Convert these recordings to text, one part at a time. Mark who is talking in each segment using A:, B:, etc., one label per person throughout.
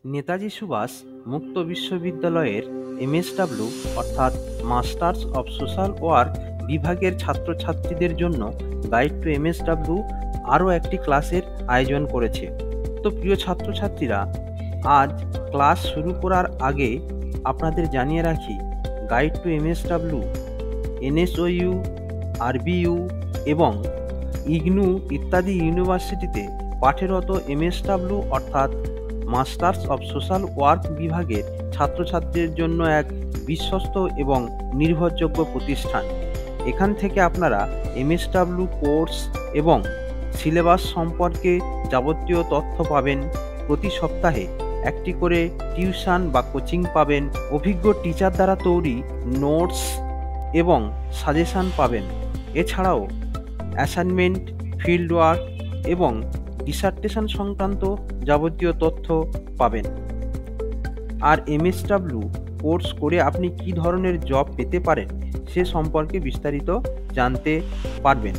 A: নেতাজি সুভাষ মুক্ত বিশ্ববিদ্যালয়ের এমএসডব্লিউ অর্থাৎ মাস্টার্স অব সোশ্যাল ওয়ার্ক বিভাগের ছাত্রছাত্রীদের জন্য গাইড টু এমএসডব্লিউ আরও একটি ক্লাসের আয়োজন করেছে। তো প্রিয় ছাত্রছাত্রীরা, আজ ক্লাস শুরু করার আগে আপনাদের জানিয়ে রাখি, গাইড টু এমএসডব্লিউ এনএসওইউ, আরবিইউ এবং ইগনু ইত্যাদি ইউনিভার্সিটিতে পাঠরত এমএসডব্লিউ অর্থাৎ মাস্টার্স অব সোশ্যাল ওয়ার্ক বিভাগের ছাত্রছাত্রীদের জন্য এক বিশ্বস্ত এবং নির্ভরযোগ্য প্রতিষ্ঠান। এখান থেকে আপনারা এমএসডব্লিউ কোর্স এবং সিলেবাস সম্পর্কে যাবতীয় তথ্য পাবেন। প্রতি সপ্তাহে একটি করে টিউশন বা কোচিং পাবেন। অভিজ্ঞ টিচার দ্বারা তৈরি নোটস এবং সাজেশান পাবেন। এছাড়াও অ্যাসাইনমেন্ট, ফিল্ড ওয়ার্ক এবং ডিসার্টেশন সংক্রান্ত যাবতীয় তথ্য পাবেন। আর এমএসডব্লিউ কোর্স করে আপনি কী ধরনের জব পেতে পারেন সে সম্পর্কে বিস্তারিত জানতে পারবেন।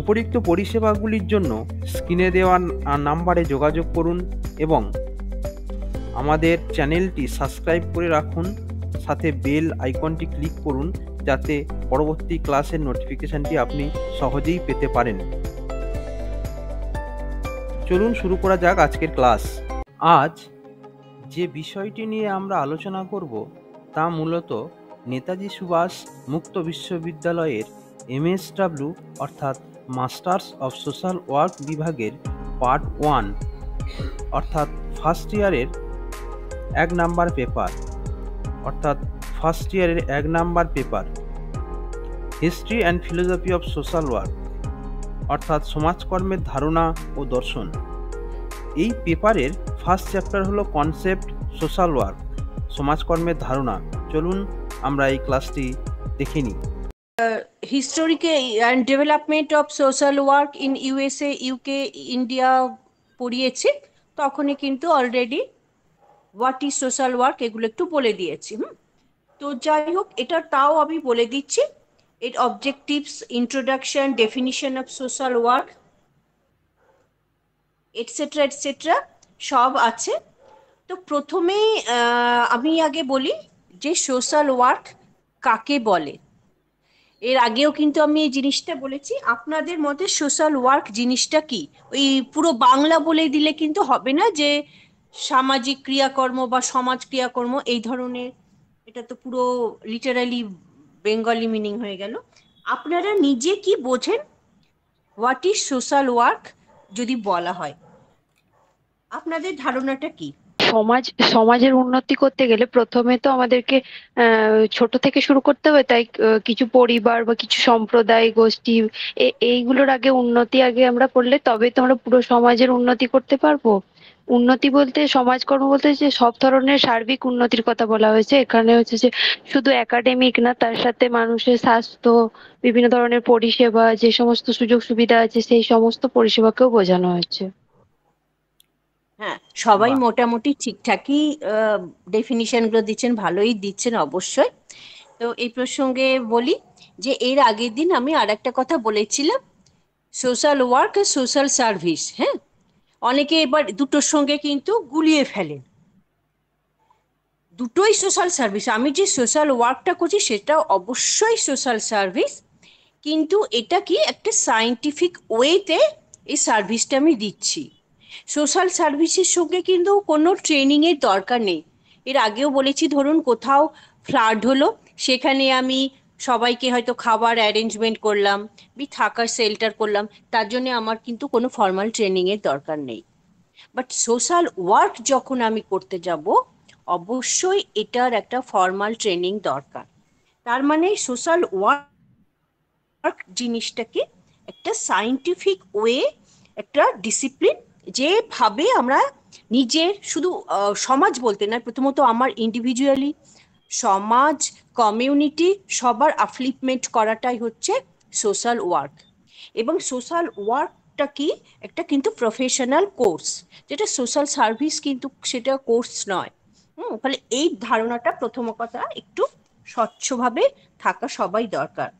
A: উপরিক্ত পরিষেবাগুলির জন্য স্ক্রিনে দেওয়া নাম্বারে যোগাযোগ করুন এবং আমাদের চ্যানেলটি সাবস্ক্রাইব করে রাখুন, সাথে বেল আইকনটি ক্লিক করুন যাতে পরবর্তী ক্লাসের নোটিফিকেশনটি আপনি সহজেই পেতে পারেন। চলুন শুরু করা যাক আজকের ক্লাস। আজ যে বিষয়টি নিয়ে আমরা আলোচনা করব তা মূলত নেতাজি সুভাষ মুক্ত বিশ্ববিদ্যালয়ের এমএসডব্লিউ অর্থাৎ মাস্টার্স অব সোশ্যাল ওয়ার্ক বিভাগের পার্ট 1 অর্থাৎ ফার্স্ট ইয়ারের 1 number paper history and philosophy of social work অর্থাৎ সমাজকর্মের ধারণা ও দর্শন। এই পেপারের ফার্স্ট চ্যাপ্টার হলো কনসেপ্ট সোশ্যাল ওয়ার্ক, সমাজকর্মের ধারণা। চলুন আমরা এই ক্লাসটি দেখে নিই।
B: History and development of social work in USA, UK, India পড়িয়েছি। তখনই কিন্তু already what is social work এগুলো একটু বলে দিয়েছি। তো যাই হোক, এটা তাও আমি বলে দিচ্ছি। এর objectives, introduction, definition of social work etcetera etcetera সব আছে। তো প্রথমেই আমি আগে বলি যে সোশ্যাল ওয়ার্ক কাকে বলে। এর আগেও কিন্তু আমি এই জিনিসটা বলেছি। আপনাদের মতে সোশ্যাল ওয়ার্ক জিনিসটা কি? ওই পুরো বাংলা বলে দিলে কিন্তু হবে না যে সামাজিক ক্রিয়াকর্ম বা সমাজ ক্রিয়াকর্ম এই ধরনের। এটা তো পুরো লিটারালি বেঙ্গলি মিনিং হয়ে গেল। আপনারা নিজে কি বোঝেন হোয়াট ইজ সোশ্যাল ওয়ার্ক যদি বলা হয়, আপনাদের ধারণাটা কি?
C: সমাজের উন্নতি করতে গেলে প্রথমে তো আমাদেরকে ছোট থেকে শুরু করতে হবে। তাই কিছু পরিবার বা কিছু সম্প্রদায় গোষ্ঠী এইগুলোর আগে উন্নতি আগে আমরা করলে তবে তো আমরা পুরো সমাজের উন্নতি করতে পারবো। উন্নতি বলতে, সমাজকর্ম বলতে যে সব ধরনের সার্বিক উন্নতির কথা বলা হয়েছে। এখানে হচ্ছে যে শুধু একাডেমিক না, তার সাথে মানুষের স্বাস্থ্য, বিভিন্ন ধরনের পরিষেবা, যে সমস্ত সুযোগ সুবিধা আছে সেই সমস্ত পরিষেবাকেও বোঝানো হয়েছে।
B: হ্যাঁ, সবাই মোটামুটি ঠিকঠাকই ডেফিনিশন গুলো দিচ্ছেন, ভালোই দিচ্ছেন অবশ্যই। তো এই প্রসঙ্গে বলি যে এর আগের দিন আমি আর একটা কথা বলেছিলাম, সোশ্যাল ওয়ার্ক আর সোশ্যাল সার্ভিস। হ্যাঁ, অনেকে এবার দুটোর সঙ্গে কিন্তু গুলিয়ে ফেলেন। দুটোই সোশ্যাল সার্ভিস। আমি যে সোশ্যাল ওয়ার্কটা করছি সেটা অবশ্যই সোশ্যাল সার্ভিস, কিন্তু এটা কি একটা সায়েন্টিফিক ওয়েতে এই সার্ভিসটা আমি দিচ্ছি। সোশ্যাল সার্ভিসের সঙ্গে কিন্তু কোনো ট্রেনিংয়ের দরকার নেই। এর আগেও বলেছি, ধরুন কোথাও ফ্লাড হলো, সেখানে আমি সবাইকে হয়তো খাবার অ্যারেঞ্জমেন্ট করলাম, থাকার শেল্টার করলাম, তার জন্য আমার কিন্তু কোনো ফর্মাল ট্রেনিংয়ের দরকার নেই। বাট সোশ্যাল ওয়ার্ক যখন আমি করতে যাব, অবশ্যই এটার একটা ফর্মাল ট্রেনিং দরকার। তার মানে সোশ্যাল ওয়ার্ক জিনিসটাকে একটা সায়েন্টিফিক ওয়ে, একটা ডিসিপ্লিন, যেভাবে আমরা নিজের শুধু সমাজ বলতে না, প্রথমত আমার ইন্ডিভিজুয়ালি, সমাজ, কমিউনিটি সবার আপলিফমেন্ট করাটাই হচ্ছে সোশ্যাল ওয়ার্ক। এবং সোশ্যাল ওয়ার্কটা কি একটা কিন্তু প্রফেশনাল কোর্স, যেটা সোশ্যাল সার্ভিস কিন্তু সেটা কোর্স নয়। ফলে এই ধারণাটা প্রথম কথা একটু স্বচ্ছভাবে থাকা সবাই দরকার।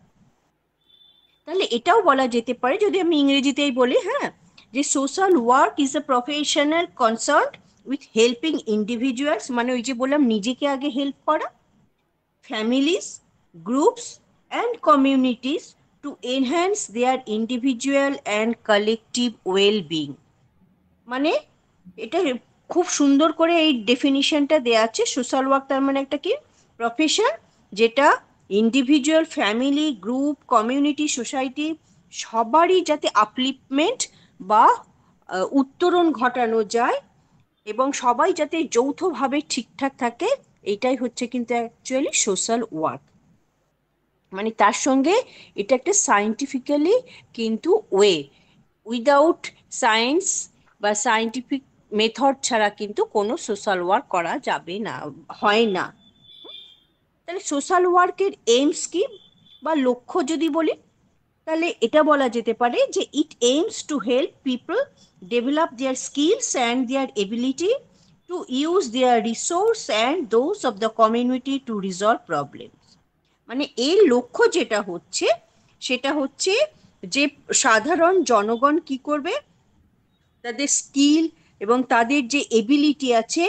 B: তাহলে এটাও বলা যেতে পারে, যদি আমি ইংরেজিতেই বলি, হ্যাঁ, যে social work is a professional concern with helping individuals, মানে ওই যে বললাম নিজেকে আগে হেল্প করা, families, groups, and communities to enhance their individual and collective well-being. মানে এটা খুব সুন্দর করে এই ডেফিনিশনটা দেয়া আছে। সোশ্যাল ওয়ার্ক তার মানে একটা কি প্রফেশন, যেটা individual, family, group, community, society সবারই যাতে আপলিফমেন্ট বা উত্তরণ ঘটানো যায় এবং সবাই যাতে যৌথভাবে ঠিকঠাক থাকে, এটাই হচ্ছে কিন্তু অ্যাকচুয়ালি সোশ্যাল ওয়ার্ক। মানে তার সঙ্গে এটা একটা সায়েন্টিফিক্যালি কিন্তু ওয়ে, উইদাউট সায়েন্স বা সায়েন্টিফিক মেথড ছাড়া কিন্তু কোনো সোশ্যাল ওয়ার্ক করা যাবে না, হয় না। তাহলে সোশ্যাল ওয়ার্কের এইমস কি বা লক্ষ্য যদি বলি, তাহলে এটা বলা যেতে পারে যে it aims to help people develop their skills and their ability to use their resource and those of the community to resolve problem. মানে এর লক্ষ্য যেটা হচ্ছে সেটা হচ্ছে যে সাধারণ জনগণ কি করবে, তাদের স্কিল এবং তাদের যে এবিলিটি আছে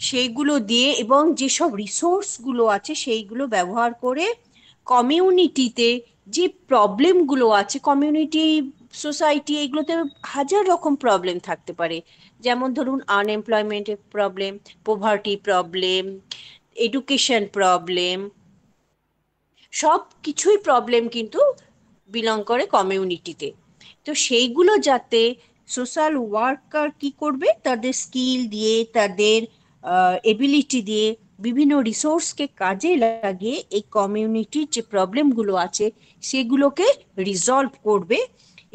B: সেইগুলো দিয়ে এবং যেসব রিসোর্সগুলো আছে সেইগুলো ব্যবহার করে কমিউনিটিতে যে প্রবলেমগুলো আছে, কমিউনিটি, সোসাইটি, এগুলোতে হাজার রকম প্রবলেম থাকতে পারে। যেমন ধরুন আনএমপ্লয়মেন্টের problem, poverty problem, education problem, সব কিছুই প্রবলেম কিন্তু বিলং করে কমিউনিটিতে। তো সেইগুলো যাতে সোশ্যাল ওয়ার্কার কি করবে, তাদের স্কিল দিয়ে, তাদের এবিলিটি দিয়ে, বিভিন্ন রিসোর্সকে কাজে লাগিয়ে এই কমিউনিটির যে প্রবলেমগুলো আছে সেগুলোকে রিজলভ করবে।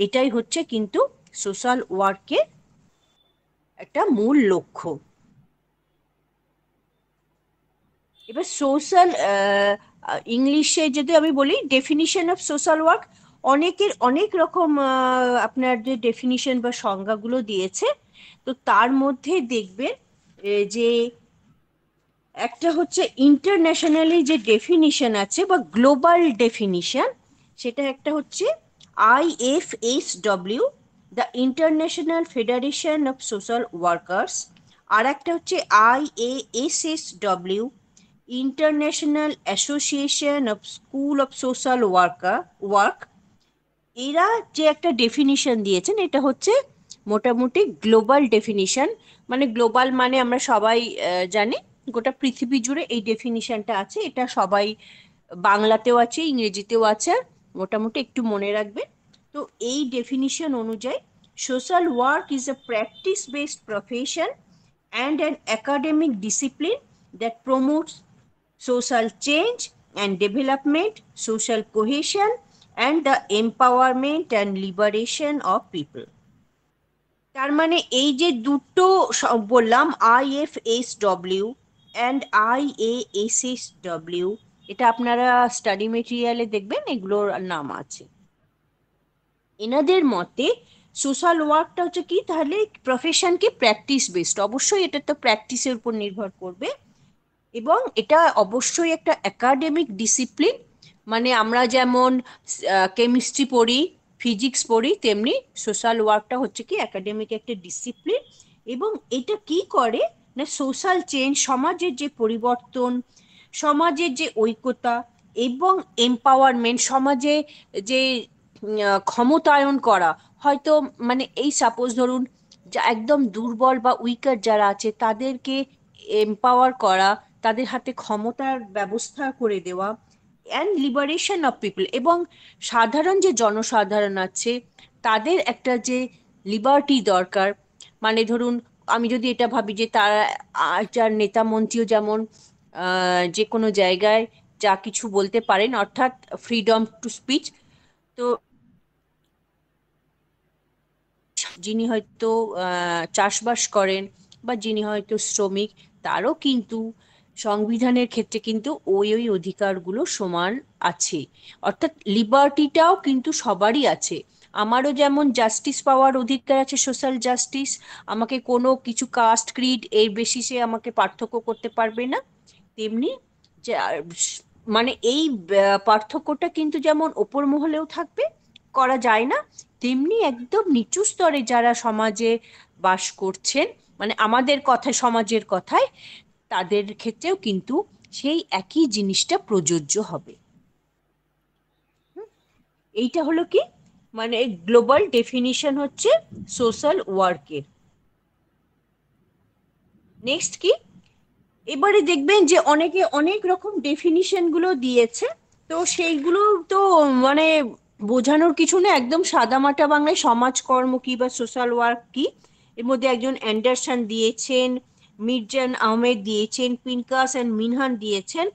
B: এটাই হচ্ছে কিন্তু সোশ্যাল ওয়ার্কের একটা মূল লক্ষ্য। এবার সোশ্যাল ইংলিশে যদি আমি বলি ডেফিনিশন অফ সোশ্যাল ওয়ার্ক, অনেকের অনেক রকম আপনার যে ডেফিনিশন বা সংজ্ঞাগুলো দিয়েছে, তো তার মধ্যে দেখবেন যে একটা হচ্ছে ইন্টারন্যাশনালি যে ডেফিনিশন আছে বা গ্লোবাল ডেফিনিশন, সেটা একটা হচ্ছে IFSW, the international federation of social workers. আর একটা হচ্ছে IASSW, international association of school of social work. এরা যে একটা ডেফিনিশন দিয়েছেন এটা হচ্ছে মোটামুটি গ্লোবাল ডেফিনিশন। মানে গ্লোবাল মানে আমরা সবাই জানি গোটা পৃথিবী জুড়ে এই ডেফিনিশনটা আছে, এটা সবাই বাংলাতেও আছে, ইংরেজিতেও আছে, মোটামুটি একটু মনে রাখবেন। তো এই ডেফিনিশন অনুযায়ী social work is a practice based profession and an academic discipline that promotes social change and development, social cohesion, and the empowerment and liberation of people. তার মানে এই যে দুটো বললাম IFSW অ্যান্ড IASSW, এটা আপনারা স্টাডি মেটেরিয়ালে দেখবেন, এগুলোর নাম আছে। এনাদের মতে সোশ্যাল ওয়ার্কটা হচ্ছে কি, তাহলে প্রফেশনকে প্র্যাকটিস বেসড, অবশ্যই এটা তো প্র্যাকটিসের উপর নির্ভর করবে, এবং এটা অবশ্যই একটা একাডেমিক ডিসিপ্লিন। মানে আমরা যেমন কেমিস্ট্রি পড়ি, ফিজিক্স পড়ি, তেমনি সোশ্যাল ওয়ার্কটা হচ্ছে কি একাডেমিক একটা ডিসিপ্লিন। এবং এটা কি করে না, সোশ্যাল চেঞ্জ, সমাজের যে পরিবর্তন, সমাজের যে ঐক্যতা এবং এম্পাওয়ারমেন্ট, সমাজে যে ক্ষমতায়ন করা, হয়তো মানে এই সাপোজ ধরুন যা একদম দুর্বল বা উইকার যারা আছে তাদেরকে এম্পাওয়ার করা, তাদের হাতে ক্ষমতার ব্যবস্থা করে দেওয়া, অ্যান্ড লিবারেশন অফ পিপল, এবং সাধারণ যে জনসাধারণ আছে তাদের একটা যে লিবার্টি দরকার। মানে ধরুন আমি যদি এটা ভাবি যে তারা যার নেতা মন্ত্রীও যেমন যে কোনো জায়গায় যা কিছু বলতে পারেন, অর্থাৎ ফ্রিডম টু স্পিচ। তো যিনি হয়তো চাষবাস করেন বা যিনি হয়তো শ্রমিক, তারও কিন্তু সংবিধানের ক্ষেত্রে কিন্তু ওই ওই অধিকারগুলো সমান আছে, অর্থাৎ লিবার্টিটাও কিন্তু সবারই আছে। আমারও যেমন জাস্টিস পাওয়ার অধিকার আছে, সোশ্যাল জাস্টিস, আমাকে কোনো কিছু কাস্ট ক্রিড এর বেসিসে আমাকে পার্থক্য করতে পারবে না, তেমনি মানে এই পার্থক্যটা কিন্তু যেমন ওপর মহলেও থাকবে, করা যায় না, তেমনি একদম নিচু স্তরে যারা সমাজে বাস করছেন মানে আমাদের কথায়, সমাজের কথায়, তাদের ক্ষেত্রেও কিন্তু সেই একই জিনিসটা প্রযোজ্য হবে। এইটা হলো কি, মানে গ্লোবাল ডেফিনিশন হচ্ছে সোশ্যাল ওয়ার্কের। নেক্সট কি, এবারে দেখবেন যে অনেকে অনেক রকম ডেফিনিশন গুলো দিয়েছে, তো সেইগুলো তো মানে বোঝানোর কিছু না, একদম সাদামাটা বাংলায় সমাজকর্ম কি বা সোশ্যাল ওয়ার্ক কি। এর মধ্যে একজন অ্যান্ডারসন দিয়েছেন, মির্জান আহমেদ দিয়েছেন, পিনকাস অ্যান্ড মিনহান দিয়েছেন।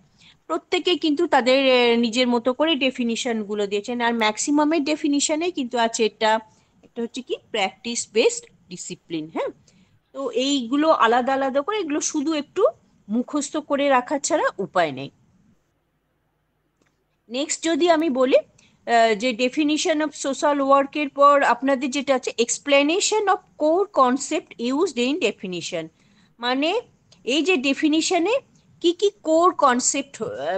B: প্রত্যেকে কিন্তু তাদের নিজের মতো করে ডেফিনিশন গুলো দিয়েছেন, আর ম্যাক্সিমামের ডেফিনিশনে কিন্তু আছে এটা, একটা হচ্ছে কি প্র্যাকটিস বেসড ডিসিপ্লিন। হ্যাঁ, তো এইগুলো আলাদা আলাদা করে, এগুলো শুধু একটু মুখস্থ করে রাখা ছাড়া উপায় নেই। নেক্সট যদি আমি বলি, যে ডেফিনিশন অফ সোশ্যাল ওয়ার্কের পর আপনাদের যেটা আছে explanation of core concept used in definition, মানে এই যে ডেফিনিশনে কি কি কোর কনসেপ্ট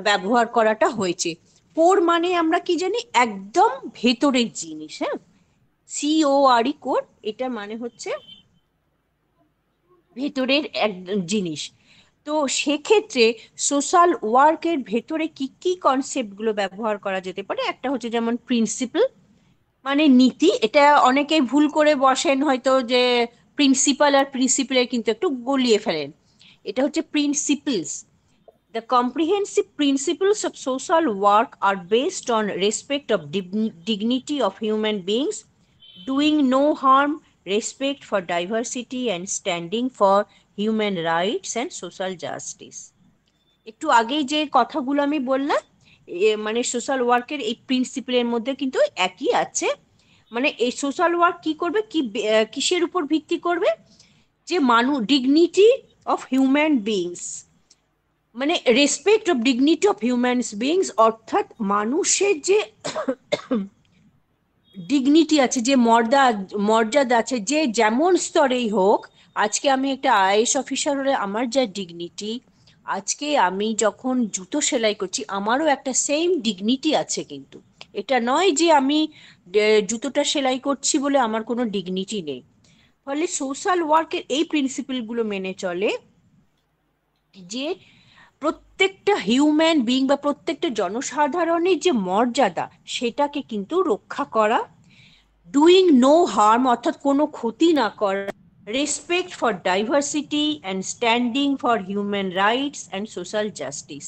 B: ব্যবহার করাটা হয়েছে। কোর মানে আমরা কি জানি, একদম ভেতরের জিনিস। হ্যাঁ, CORE কোর, এটা মানে হচ্ছে ভেতরের এক জিনিস। তো সেক্ষেত্রে সোশ্যাল ওয়ার্কের ভেতরে কি কি কনসেপ্টগুলো ব্যবহার করা যেতে পারে, একটা হচ্ছে যেমন প্রিন্সিপাল, মানে নীতি। এটা অনেকেই ভুল করে বসেন হয়তো, যে প্রিন্সিপাল আর প্রিন্সিপালের কিন্তু একটু গলিয়ে ফেলেন। এটা হচ্ছে principles. The comprehensive principles of social work are based on respect of dignity of human beings, doing no harm, respect for diversity, and standing for human rights and social justice. একটু আগেই যে কথাগুলো আমি বললাম, মানে সোশ্যাল ওয়ার্কের এই প্রিন্সিপালের মধ্যে কিন্তু একই আছে। মানে এই সোশ্যাল ওয়ার্ক কি করবে, কি কিসের উপর ভিত্তি করবে, যে ডিগনিটি অফ হিউম্যান বিংস, মানে respect of dignity of human beings, অর্থাৎ মানুষের যে ডিগনিটি আছে, যে মর্যাদা আছে, যে যেমন স্তরেই হোক। আজকে আমি একটা IAS অফিসার হলে আমার যা ডিগনিটি, আজকে আমি যখন জুতো সেলাই করছি আমারও একটা সেম ডিগনিটি আছে। কিন্তু এটা নয় যে আমি জুতোটা সেলাই করছি বলে আমার কোনো ডিগনিটি নেই। ফলে সোশ্যাল ওয়ার্কের এই প্রিন্সিপালগুলো মেনে চলে যে প্রত্যেকটা হিউম্যান বিং বা প্রত্যেকটা জনসাধারণের যে মর্যাদা, সেটাকে কিন্তু রক্ষা করা, ডুইং নো হার্ম অর্থাৎ কোনো ক্ষতি না করা, respect for diversity and standing for human rights and social justice.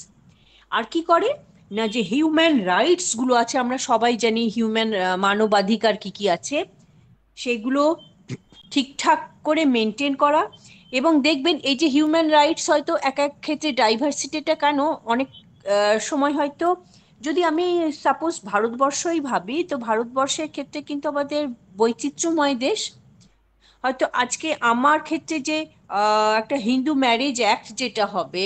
B: আর কি করে না, যে হিউম্যান রাইটস গুলো আছে, আমরা সবাই জানি হিউম্যান মানবাধিকার কি কি আছে, সেগুলো ঠিকঠাক করে মেনটেন করা। এবং দেখবেন এই যে হিউম্যান রাইটস হয়তো এক এক ক্ষেত্রে ডাইভার্সিটিটা কেন অনেক সময় হয়তো, যদি আমি সাপোজ ভারতবর্ষই ভাবি, তো ভারতবর্ষের ক্ষেত্রে কিন্তু আমাদের বৈচিত্র্যময় দেশ। হয়তো আজকে আমার ক্ষেত্রে যে একটা হিন্দু ম্যারেজ অ্যাক্ট যেটা হবে,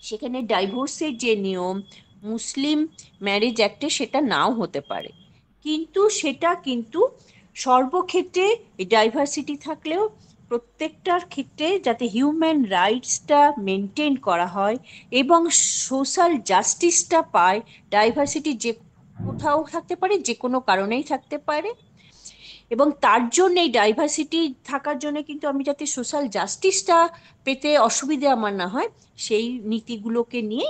B: সেখানে ডাইভোর্সের যে নিয়ম মুসলিম ম্যারেজ অ্যাক্টে সেটা নাও হতে পারে। কিন্তু সেটা কিন্তু সর্বক্ষেত্রে ডাইভার্সিটি থাকলেও প্রত্যেকটার ক্ষেত্রে যাতে হিউম্যান রাইটসটা মেনটেন করা হয় এবং সোশ্যাল জাস্টিসটা পায়। ডাইভার্সিটি যে কোথাও থাকতে পারে, যে কোনো কারণেই থাকতে পারে, এবং তার জন্য এই ডাইভার্সিটি থাকার জন্য কিন্তু আমি যাতে সোশ্যাল জাস্টিসটা পেতে অসুবিধে আমার না হয়, সেই নীতিগুলোকে নিয়ে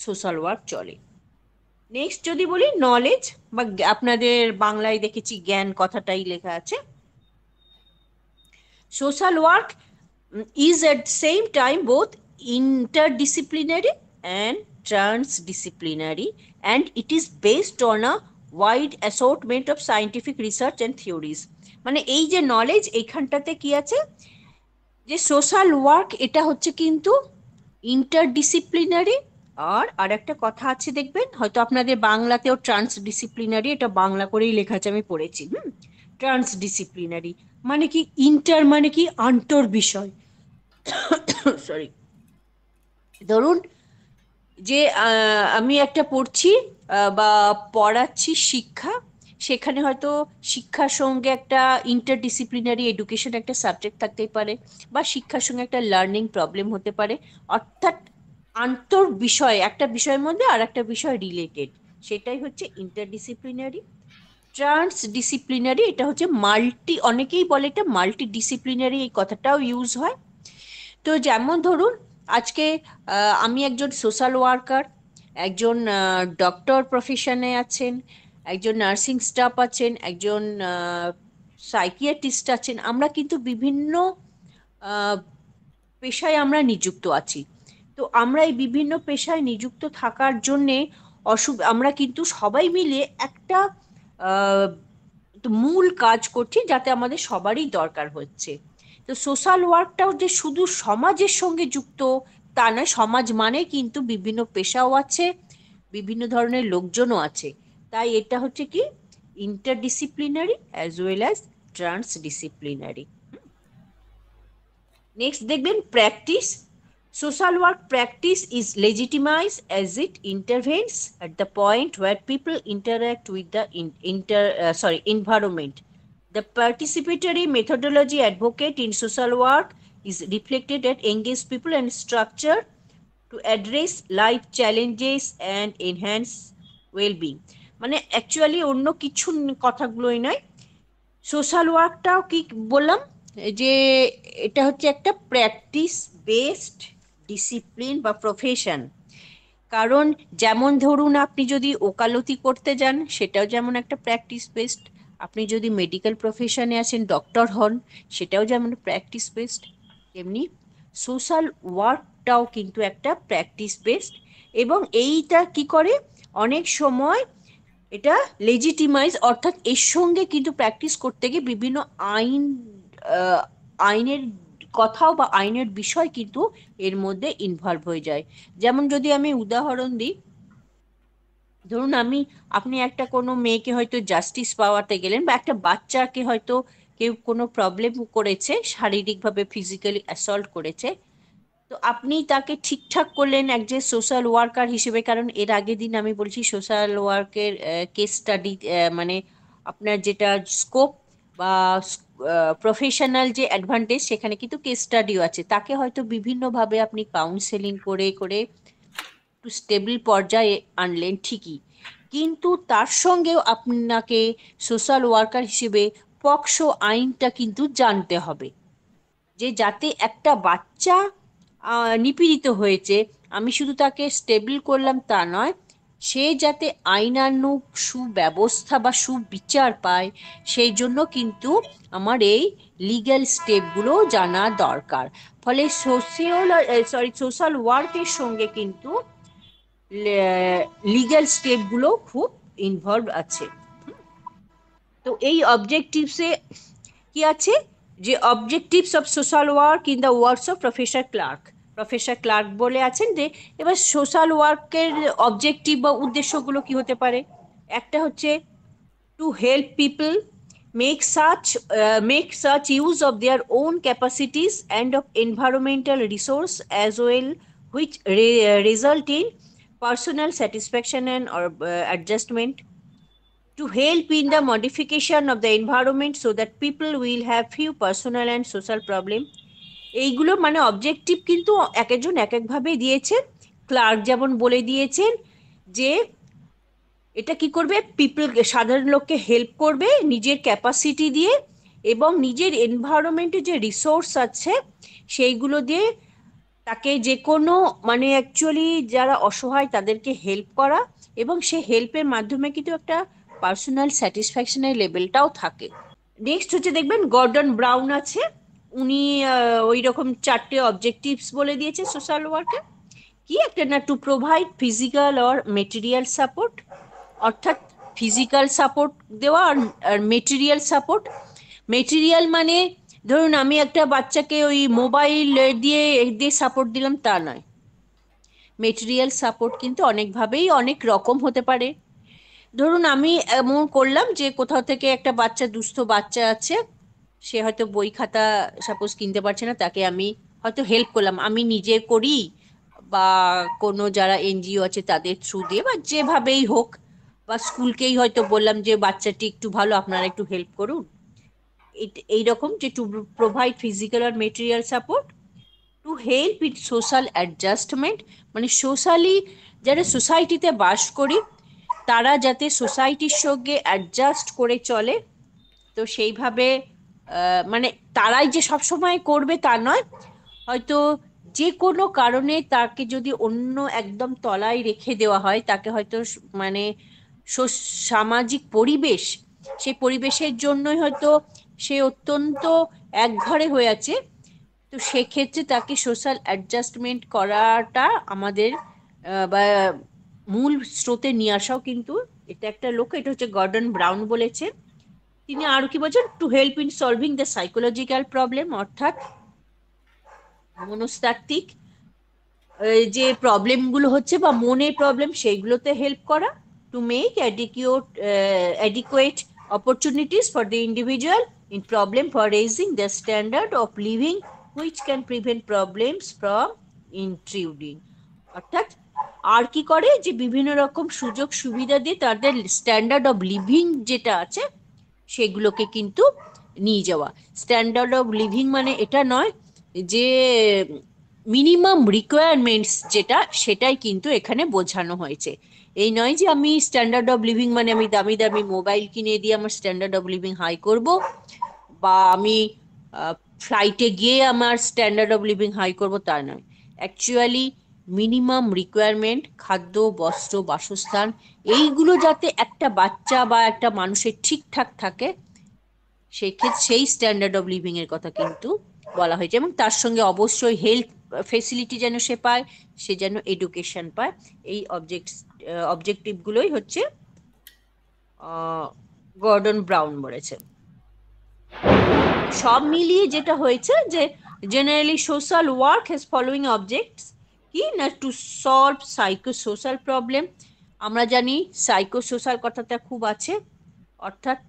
B: সোশ্যাল ওয়ার্ক চলে। নেক্সট যদি বলি নলেজ, বা আপনাদের বাংলায় দেখেছি জ্ঞান কথাটাই লেখা আছে। Social work is at the same time both interdisciplinary and transdisciplinary, and it is based on a wide assortment of scientific research and theories. মানে এই যে নলেজ, এইখানটাতে কি আছে, যে সোশ্যাল ওয়ার্ক এটা হচ্ছে কিন্তু ইন্টারডিসিপ্লিনারি। আর একটা কথা আছে দেখবেন, হয়তো আপনাদের বাংলাতেও ট্রান্সডিসিপ্লিনারি, এটা বাংলা করেই লেখা আছে, আমি পড়েছি। ট্রান্সডিসিপ্লিনারি মানে কি, ইন্টার মানে কি আন্তর বিষয়। সরি, ধরুন যে আমি একটা পড়ছি বা পড়াচ্ছি শিক্ষা, সেখানে হয়তো শিক্ষার সঙ্গে একটা ইন্টারডিসিপ্লিনারি এডুকেশন একটা সাবজেক্ট থাকতেই পারে, বা শিক্ষার সঙ্গে একটা লার্নিং প্রবলেম হতে পারে। অর্থাৎ আন্তর বিষয়, একটা বিষয়ের মধ্যে আর একটা বিষয় রিলেটেড, সেটাই হচ্ছে ইন্টারডিসিপ্লিনারি। ট্রান্সডিসিপ্লিনারি, এটা হচ্ছে অনেকেই বলে এটা মাল্টিডিসিপ্লিনারি, এই কথাটাও ইউজ হয়। তো যেমন ধরুন আজকে আমি একজন সোশ্যাল ওয়ার্কার, একজন ডক্টর প্রফেশনে আছেন, একজন নার্সিং স্টাফ আছেন, একজন সাইকিয়াট্রিস্ট আছেন। আমরা কিন্তু বিভিন্ন পেশায় আমরা নিযুক্ত আছি। তো আমরা এই বিভিন্ন পেশায় নিযুক্ত থাকার জন্যে আমরা কিন্তু সবাই মিলে একটা মূল কাজ করছি, যাতে আমাদের সবারই দরকার হচ্ছে। তো সোশ্যাল ওয়ার্কটাও যে শুধু সমাজের সঙ্গে যুক্ত তা নয়, সমাজ মানে কিন্তু বিভিন্ন পেশাও আছে, বিভিন্ন ধরনের লোকজনও আছে। তাই এটা হচ্ছে কি interdisciplinary as well as transdisciplinary. Next দেখবেন practice. Social work practice is legitimized as it intervenes at the point where people interact with the environment. The participatory methodology advocate in social work is reflected at engage people and structure to address life challenges and enhance well-being. মানে actually অন্য কিছু কথাগুলোই নয়, social ওয়ার্কটাও কি বললাম যে এটা হচ্ছে একটা প্র্যাকটিস বেসড ডিসিপ্লিন বা প্রফেশন। কারণ যেমন ধরুন আপনি যদি ওকালতি করতে যান, সেটাও যেমন একটা প্র্যাকটিস বেসড। আপনি যদি মেডিকেল প্রফেশনে আছেন, ডক্টর হন, সেটাও যেমন প্র্যাকটিস বেসড, তেমনি সোশ্যাল ওয়ার্কটাও কিন্তু একটা প্র্যাকটিস বেসড। এবং এইটা কি করে, অনেক সময় এটা লেজিটিমাইজ, অর্থাৎ এর সঙ্গে কিন্তু প্র্যাকটিস করতে গিয়ে বিভিন্ন আইনের কথাও বা আইনের বিষয় কিন্তু এর মধ্যে ইনভলভ হয়ে যায়। যেমন যদি আমি উদাহরণ দিই, ধরুন আপনি একটা কোনো মেয়েকে হয়তো জাস্টিস পাওয়াতে গেলেন, বা একটা বাচ্চাকে হয়তো কেউ কোনো প্রবলেম করেছে, শারীরিকভাবে ফিজিক্যালি অ্যাসল্ট করেছে, তো আপনি তাকে ঠিকঠাক করলেন একজন সোশ্যাল ওয়ার্কার হিসেবে। কারণ এর আগের দিন আমি বলছি সোশ্যাল ওয়ার্কের কেস স্টাডি, মানে আপনার যেটা স্কোপ বা প্রফেশনাল যে অ্যাডভান্টেজ, সেখানে কিন্তু কেস স্টাডিও আছে। তাকে হয়তো বিভিন্নভাবে আপনি কাউন্সেলিং করে করে একটু স্টেবল পর্যায়ে আনলেন ঠিকই, কিন্তু তার সঙ্গেও আপনাকে সোশ্যাল ওয়ার্কার হিসেবে পক্সো আইনটা কিন্তু জানতে হবে, যে যাতে একটা বাচ্চা নিপীড়িত হয়েছে, আমি শুধু তাকে স্টেবল করলাম তা নয়, সে যাতে আইনানুগ সুব্যবস্থা বা সুবিচার পায়, সেই জন্য কিন্তু আমার এই লিগ্যাল স্টেপগুলো জানা দরকার। ফলে সোশ্যাল ওয়ার্কের সঙ্গে কিন্তু লিগ্যাল স্টেপগুলো খুব ইনভলভ আছে। তো এই অবজেক্টিভসে কি আছে, যে objectives of social work in the words of professor Clarke বলে আছেন। যে এবার সোশ্যাল ওয়ার্কের অবজেক্টিভ বা উদ্দেশ্যগুলো কি হতে পারে, একটা হচ্ছে two help people make such use of their own capacities and of environmental resource as well, which result in personal satisfaction and adjustment. To help in the modification of the environment so that people will have few personal and social problem. এইগুলো মানে objective কিন্তু এক একজন এক একভাবে দিয়েছেন। Clerk যেমন বলে দিয়েছেন যে এটা কি করবে, সাধারণ লোককে হেল্প করবে নিজের ক্যাপাসিটি দিয়ে, এবং নিজের এনভায়রনমেন্টে যে রিসোর্স আছে সেইগুলো দিয়ে তাকে যে কোনো মানে অ্যাকচুয়ালি যারা অসহায় তাদেরকে হেল্প করা, এবং সে হেল্পের মাধ্যমে কিন্তু একটা পার্সোনাল স্যাটিসফ্যাকশনের লেভেলটাও থাকে। নেক্সট হচ্ছে দেখবেন গর্ডন ব্রাউন আছে, উনি ওই রকম 4টে অবজেক্টিভস বলে দিয়েছে সোশ্যাল ওয়ার্কে। কি একটা না, two provide physical or material support, অর্থাৎ ফিজিক্যাল সাপোর্ট দেওয়া আর মেটেরিয়াল সাপোর্ট। মেটেরিয়াল মানে ধরুন আমি একটা বাচ্চাকে ওই মোবাইল দিয়ে সাপোর্ট দিলাম তা নয়, মেটেরিয়াল সাপোর্ট কিন্তু অনেকভাবেই অনেক রকম হতে পারে। ধরুন আমি এমন করলাম যে কোথাও থেকে একটা দুস্থ বাচ্চা আছে, সে হয়তো বই খাতা সাপোজ কিনতে পারছে না, তাকে আমি হয়তো হেল্প করলাম, আমি নিজে করি বা কোনো যারা এনজিও আছে তাদের থ্রু দিয়ে বা যেভাবেই হোক, বা স্কুলকেই হয়তো বললাম যে বাচ্চাটি একটু ভালো, আপনারা একটু হেল্প করুন। এইরকম যে টু প্রোভাইড ফিজিক্যাল আর material support, to help with social adjustment, মানে সোশ্যালি যারা সোসাইটিতে বাস করি তারা যাতে সোসাইটির সঙ্গে অ্যাডজাস্ট করে চলে। তো সেইভাবে মানে তারাই যে সবসময় করবে তা নয়, হয়তো যে কোনো কারণে তাকে যদি অন্য একদম তলায় রেখে দেওয়া হয়, তাকে হয়তো মানে সামাজিক পরিবেশ, সেই পরিবেশের জন্যই হয়তো সে অত্যন্ত একঘরে হয়ে আছে। তো সেক্ষেত্রে তাকে সোশ্যাল অ্যাডজাস্টমেন্ট করাটা আমাদের বা মূল স্রোতে নিয়ে আসাও কিন্তু এটা একটা লক্ষ্য। এটা হচ্ছে গর্ডন ব্রাউন বলেছেন। তিনি আরো কি বলছেন, to help in solving the psychological problem, অর্থাৎ মনস্তাত্ত্বিক যে প্রবলেমগুলো হচ্ছে বা মনের প্রবলেম সেইগুলোতে হেল্প করা, to make adequate opportunities for the individual in problem for raising the standard of living which can prevent problems from intruding। অর্থাৎ আর কি করে, যে বিভিন্ন রকম সুযোগ সুবিধা দিয়ে তাদের স্ট্যান্ডার্ড অফ লিভিং যেটা আছে সেগুলোকে কিন্তু নিয়ে যাওয়া। স্ট্যান্ডার্ড অফ লিভিং মানে এটা নয় যে মিনিমাম রিকোয়ারমেন্টস যেটা, সেটাই কিন্তু এখানে বোঝানো হয়েছে। এই নয় যে আমি স্ট্যান্ডার্ড অফ লিভিং মানে আমি দামি দামি মোবাইল কিনে দিয়ে আমার স্ট্যান্ডার্ড অফ লিভিং হাই করব, বা আমি ফ্লাইটে গিয়ে আমার স্ট্যান্ডার্ড অফ লিভিং হাই করব, তা নয়। অ্যাকচুয়ালি মিনিমাম রিকোয়ারমেন্ট, খাদ্য, বস্ত্র, বাসস্থান, এইগুলো যাতে একটা বাচ্চা বা একটা মানুষের ঠিকঠাক থাকে, সেক্ষেত্রে সেই স্ট্যান্ডার্ড অফ লিভিং এর কথা কিন্তু বলা হয়েছে। এবং তার সঙ্গে অবশ্যই হেলথ ফেসিলিটি যেন সে পায়, সে যেন এডুকেশন পায়। এই অবজেক্টিভগুলোই হচ্ছে গর্ডন ব্রাউন বলেছেন। সব মিলিয়ে যেটা হয়েছে যে generally social work has following objects, কি না, টু সলভ সাইকোসোশ্যাল প্রবলেম। আমরা জানি সাইকোসোশ্যাল কথাটা খুব আছে, অর্থাৎ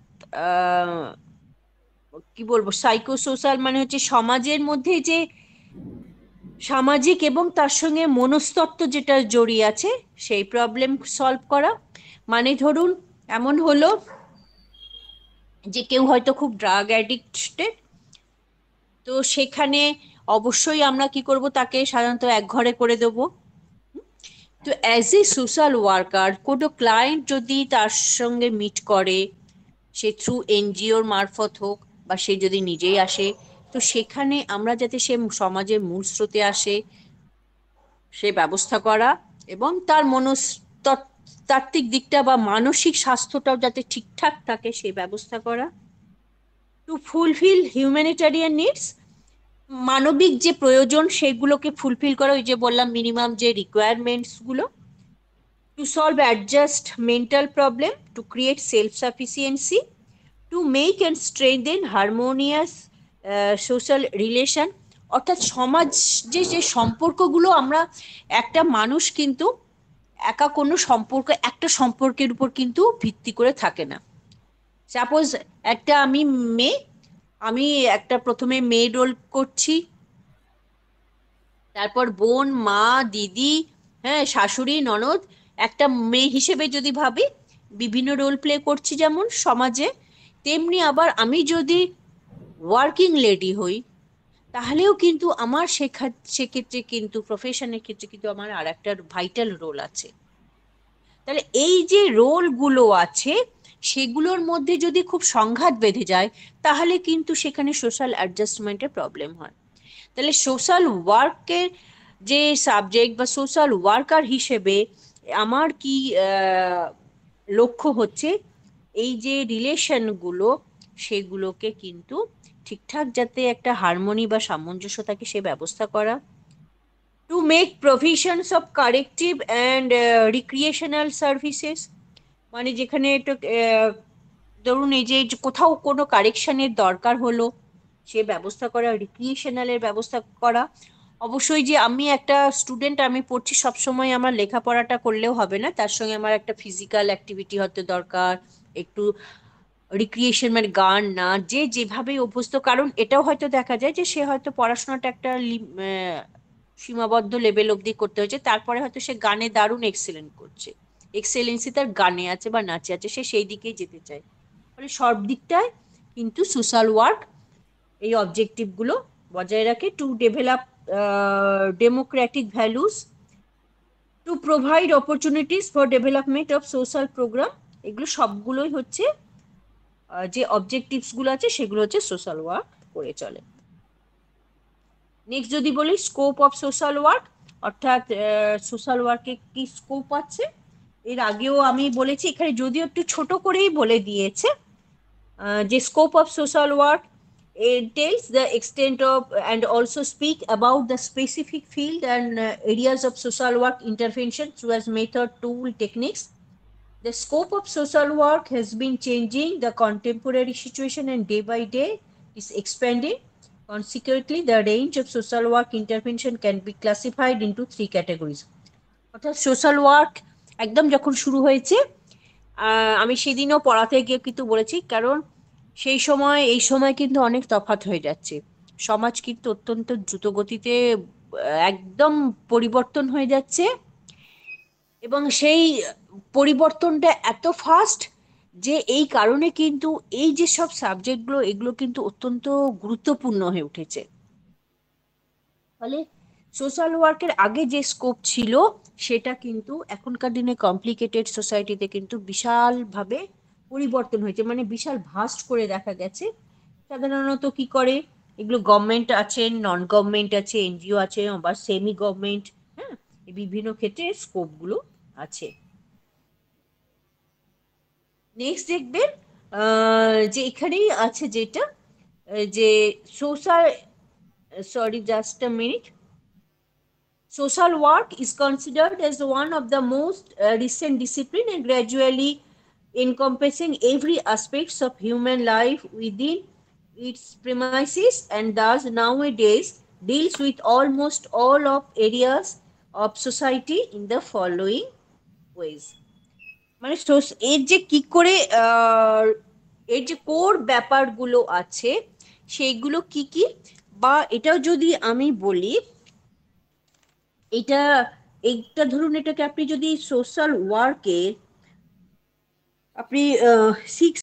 B: কি বলবো, সাইকোসোশ্যাল মানে হচ্ছে সমাজের মধ্যে যে সামাজিক এবং তার সঙ্গে মনস্তত্ত্ব যেটা জড়িয়ে আছে সেই প্রবলেম সলভ করা। মানে ধরুন এমন হলো যে কেউ হয়তো খুব ড্রাগ অ্যাডিক্টেড, তো সেখানে অবশ্যই আমরা কি করব, তাকে সাধারণত একঘরে করে দেবো। তো অ্যাজ এ সোশ্যাল ওয়ার্কার কোনো ক্লায়েন্ট যদি তার সঙ্গে মিট করে, সে থ্রু এনজিওর মারফত হোক বা সে যদি নিজেই আসে, তো সেখানে আমরা যাতে সে সমাজের মূল স্রোতে আসে সে ব্যবস্থা করা, এবং তার মনস্তাত্ত্বিক দিকটা বা মানসিক স্বাস্থ্যটাও যাতে ঠিকঠাক থাকে সেই ব্যবস্থা করা। টু ফুলফিল হিউম্যানিটারিয়ান নিডস, মানবিক যে প্রয়োজন সেগুলোকে ফুলফিল করা, ওই যে বললাম মিনিমাম যে রিকোয়ারমেন্টসগুলো। To solve adjust mental problem, to create self sufficiency, to make and strengthen harmonious social relation. অর্থাৎ সমাজ যে যে সম্পর্কগুলো, আমরা একটা মানুষ কিন্তু একা কোনো সম্পর্ক, একটা সম্পর্কের উপর কিন্তু ভিত্তি করে থাকে না। সাপোজ একটা আমি একটা প্রথমে মেয়ে রোল করছি, তারপর বোন, মা, দিদি, হ্যাঁ, শাশুড়ি, ননদ, একটা মেয়ে হিসেবে যদি ভাবি বিভিন্ন রোল প্লে করছি যেমন সমাজে, তেমনি আবার আমি যদি ওয়ার্কিং লেডি হই তাহলেও কিন্তু আমার সেক্ষেত্রে কিন্তু প্রফেশনের ক্ষেত্রে কিন্তু আমার আর একটা ভাইটাল রোল আছে। তাহলে এই যে রোলগুলো আছে সেগুলোর মধ্যে যদি খুব সংঘাত বেঁধে যায় তাহলে কিন্তু সেখানে সোশ্যাল অ্যাডজাস্টমেন্টের প্রবলেম হয়। তাহলে সোশ্যাল ওয়ার্কের যে সাবজেক্ট বা সোশ্যাল ওয়ার্কার হিসেবে আমার কি লক্ষ্য হচ্ছে, এই যে রিলেশনগুলো সেগুলোকে কিন্তু ঠিকঠাক যাতে একটা হারমোনি বা সামঞ্জস্য থাকে সে ব্যবস্থা করা। To make provisions of corrective and recreational services, মানে যেখানে একটু ধরুন এই যে কোথাও কোনো কারেকশনের দরকার হলো সে ব্যবস্থা করা, রিক্রিয়েশনালের ব্যবস্থা করা। অবশ্যই যে আমি একটা স্টুডেন্ট, আমি পড়ছি সবসময় আমার লেখাপড়াটা করলেও হবে না, তার সঙ্গে আমার একটা ফিজিক্যাল অ্যাক্টিভিটি হতে দরকার, একটু রিক্রিয়েশন মানে গান, নাচ, যে যেভাবে অভ্যস্ত। কারণ এটাও হয়তো দেখা যায় যে সে হয়তো পড়াশোনাটা একটা সীমাবদ্ধ লেভেল অবধি করতে হয়েছে, তারপরে হয়তো সে গানে দারুণ এক্সেলেন্ট করছে, এক্সেলেন্সি তার গানে আছে বা নাচে আছে, সে সেই দিকেই যেতে চায়। ফলে সব দিকটায় কিন্তু সোশ্যাল ওয়ার্ক এই অবজেক্টিভগুলো বজায় রাখে। To develop democratic values, to provide opportunities for development of social program, এগুলো সবগুলোই হচ্ছে যে অবজেক্টিভস গুলো আছে সেগুলো হচ্ছে সোশ্যাল ওয়ার্ক করে চলে। নেক্সট যদি বলি স্কোপ অফ সোশ্যাল ওয়ার্ক, অর্থাৎ সোশ্যাল ওয়ার্কে কি স্কোপ আছে, এর আগেও আমি বলেছি, এখানে যদিও একটু ছোট করেই বলে দিয়েছে যে scope of social work entails the extent of and also speak about the specific field and areas of social work intervention through as method, tool, techniques. The scope of social work has been changing the contemporary situation and day by day is expanding. Consequently, the range of social work intervention can be classified into 3 categories. অর্থাৎ social work একদম যখন শুরু হয়েছে, আমি সেদিনও পড়াতে গিয়ে কিন্তু বলেছি, কারণ সেই সময় এই সময় কিন্তু অনেক তফাৎ হয়ে যাচ্ছে, সমাজ কিন্তু অত্যন্ত দ্রুত গতিতে একদম পরিবর্তন হয়ে যাচ্ছে, এবং সেই পরিবর্তনটা এত ফাস্ট যে এই কারণে কিন্তু এই যে সব সাবজেক্টগুলো এগুলো কিন্তু অত্যন্ত গুরুত্বপূর্ণ হয়ে উঠেছে। ফলে সোশ্যাল ওয়ার্কের আগে যে স্কোপ ছিল সেটা কিন্তু এখনকার দিনে কমপ্লিকেটেড সোসাইটিতে কিন্তু বিশালভাবে পরিবর্তন হয়েছে, মানে বিশাল ভাস্ট করে দেখা গেছে। সাধারণত কি করে, এগুলো গভর্নমেন্ট আছে, নন গভর্নমেন্ট আছে, এনজিও আছে, বা সেমি গভর্নমেন্ট, হ্যাঁ, এই বিভিন্ন ক্ষেত্রে স্কোপগুলো আছে। নেক্সট দেখবেন যে এখানেই আছে যেটা যে social, sorry just a minute, social work is considered as one of the most recent discipline and gradually encompassing every aspects of human life within its premises, and thus nowadays deals with almost all of areas of society in the following ways. মানে এর যে কি করে এর যে core ব্যাপারগুলো আছে সেইগুলো কি কি, বা এটাও যদি আমি বলি, এইটা ধরুন, এটাকে আপনি যদি সোশ্যাল ওয়ার্কে আপনি 6